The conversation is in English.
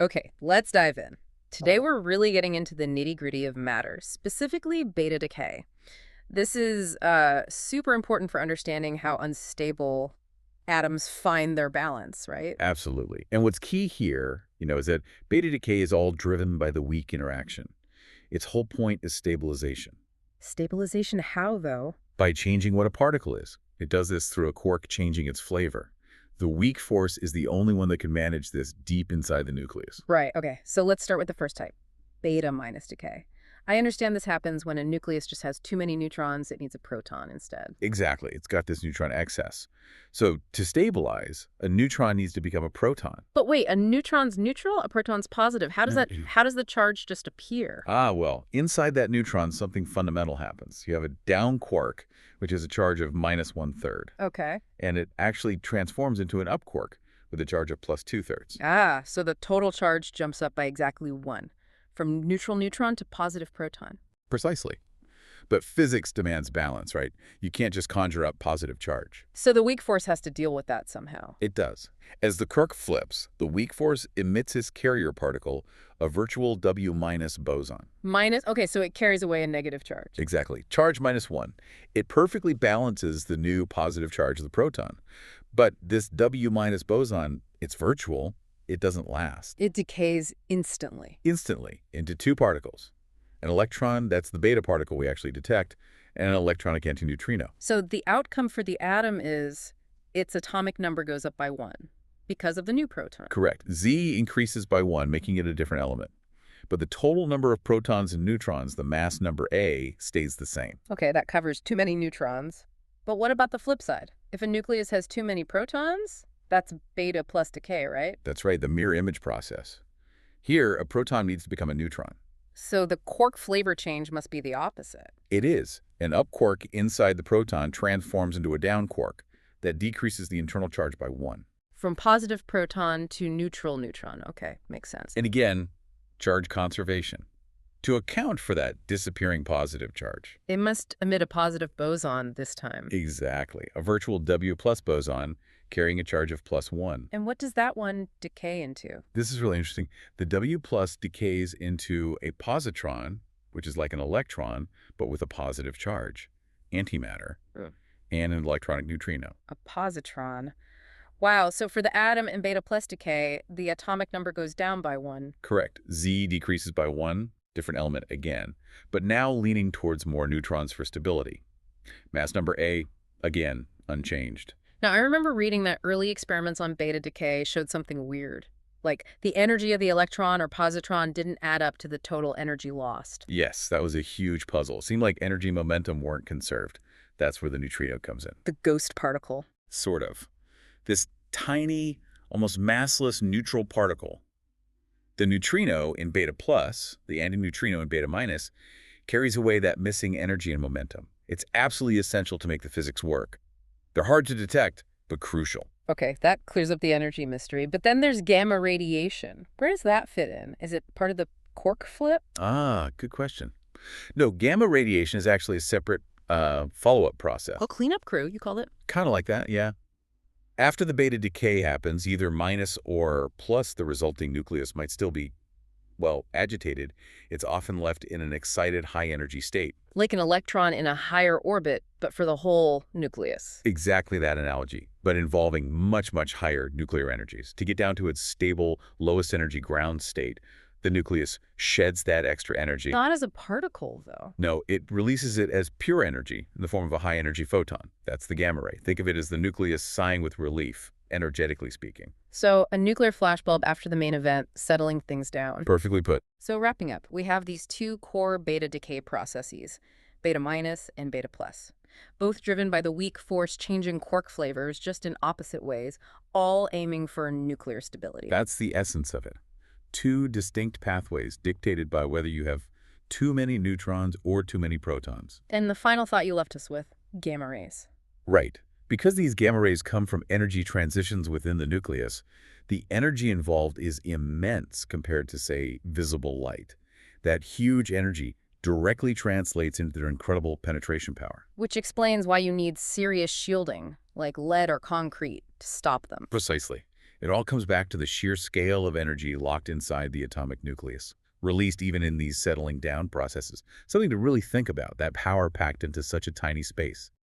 Okay, let's dive in. Today we're really getting into the nitty-gritty of matter, specifically beta decay. This is super important for understanding how unstable atoms find their balance, right? Absolutely. And what's key here, is that beta decay is all driven by the weak interaction. Its whole point is stabilization. Stabilization how, though? By changing what a particle is. It does this through a quark changing its flavor. The weak force is the only one that can manage this deep inside the nucleus. Right, okay. So let's start with the first type, beta minus decay. I understand this happens when a nucleus just has too many neutrons, it needs a proton instead. Exactly. It's got this neutron excess. So to stabilize, a neutron needs to become a proton. But wait, a neutron's neutral, a proton's positive. How does the charge just appear? Well, inside that neutron, something fundamental happens. You have a down quark, which is a charge of -1/3. Okay. And it actually transforms into an up quark with a charge of +2/3. So the total charge jumps up by exactly 1, from neutral neutron to positive proton. Precisely. But physics demands balance, right? You can't just conjure up positive charge. So the weak force has to deal with that somehow. It does. As the quark flips, the weak force emits its carrier particle, a virtual W- boson. Okay, so it carries away a negative charge. Exactly. Charge -1. It perfectly balances the new positive charge of the proton. But this W- boson, it's virtual. It doesn't last. It decays instantly. Instantly into two particles. An electron, that's the beta particle we actually detect, and an electronic antineutrino. So the outcome for the atom is its atomic number goes up by 1 because of the new proton. Correct. Z increases by 1, making it a different element. But the total number of protons and neutrons, the mass number A, stays the same. Okay, that covers too many neutrons. But what about the flip side? If a nucleus has too many protons, that's beta plus decay, right? That's right, the mirror image process. Here, a proton needs to become a neutron. So the quark flavor change must be the opposite. It is. An up quark inside the proton transforms into a down quark that decreases the internal charge by 1. From positive proton to neutral neutron. Okay, makes sense. And again, charge conservation. To account for that disappearing positive charge. It must emit a positive boson this time. Exactly. A virtual W+ boson carrying a charge of +1. And what does that one decay into? This is really interesting. The W+ decays into a positron, which is like an electron, but with a positive charge, antimatter, and an electronic neutrino. A positron. Wow, so for the atom in beta plus decay, the atomic number goes down by 1. Correct. Z decreases by 1, different element again, but now leaning towards more neutrons for stability. Mass number A, again, unchanged. Now, I remember reading that early experiments on beta decay showed something weird. Like, the energy of the electron or positron didn't add up to the total energy lost. Yes, that was a huge puzzle. It seemed like energy momentum weren't conserved. That's where the neutrino comes in. The ghost particle. Sort of. This tiny, almost massless neutral particle. The neutrino in beta plus, the antineutrino in beta minus, carries away that missing energy and momentum. It's absolutely essential to make the physics work. They're hard to detect, but crucial. Okay, that clears up the energy mystery. But then there's gamma radiation. Where does that fit in? Is it part of the quark flip? Good question. No, gamma radiation is actually a separate follow-up process. Oh, cleanup crew, you called it? Kind of like that, yeah. After the beta decay happens, either minus or plus the resulting nucleus might still be, well, agitated. It's often left in an excited high-energy state. Like an electron in a higher orbit, but for the whole nucleus. Exactly that analogy, but involving much, much higher nuclear energies. To get down to its stable, lowest energy ground state, the nucleus sheds that extra energy. Not as a particle, though. No, it releases it as pure energy in the form of a high-energy photon. That's the gamma ray. Think of it as the nucleus sighing with relief, energetically speaking. So a nuclear flashbulb after the main event, settling things down. Perfectly put. So wrapping up, we have these two core beta decay processes, beta minus and beta plus, both driven by the weak force changing quark flavors just in opposite ways, all aiming for nuclear stability. That's the essence of it. Two distinct pathways dictated by whether you have too many neutrons or too many protons. And the final thought you left us with, gamma rays. Right. Because these gamma rays come from energy transitions within the nucleus, the energy involved is immense compared to, say, visible light. That huge energy directly translates into their incredible penetration power. Which explains why you need serious shielding, like lead or concrete, to stop them. Precisely. It all comes back to the sheer scale of energy locked inside the atomic nucleus, released even in these settling down processes. Something to really think about, that power packed into such a tiny space.